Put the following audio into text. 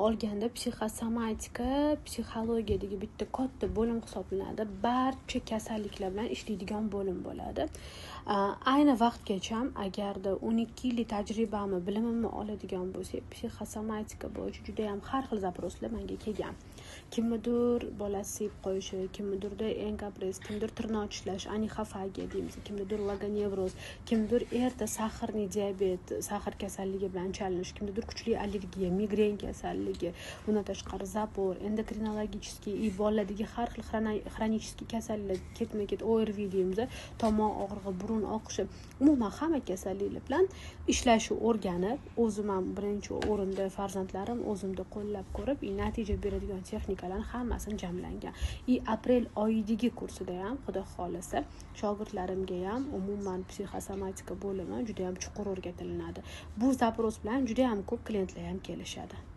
olganda psixosomatika psixologiya degan bitta katta bo'lim hisoblanadi. Barcha kasalliklar bilan ishlaydigan bo'lim bo'ladi. Ayni vaqtgacha agarda 12 yillik tajribamni, bilimimni oladigan bo'lsak, psixosomatika bo'yicha juda ham har xil zaproslar menga kelgan. Kimnidir bolasi sevib qo'yishi, kimnidirda enkopress, kimdir tirnoq tishlash, anixofagiya deymiz, kimnidir vagonevroz, kimdir erta sahrli diabet, sahr kasalligi bilan chalinish, kimnidir kuchli allergiya, migren kasalligi, bundan tashqari zapor, endokrinologicheskiy, bolalardagi har xil xronический kasalliklar, ketma-ket ORV deymiz, tomoq og'rig'i, burun oqishi, umuman hamma kasalliklar bilan ishlashni o'rganib, o'zim ham birinchi o'rinda farzandlarim o'zimda qo'llab ko'rib, natija beradigan texnikalarning hammasini jamlangan. Aprel oyidagi kursida ham xudo xolasa shogirdlarimga ham umuman psixosomatika bo'limi juda ham chuqur o'rgatilinadi. Bu zapros bilan juda ham ko'p klientlar ham kelishadi.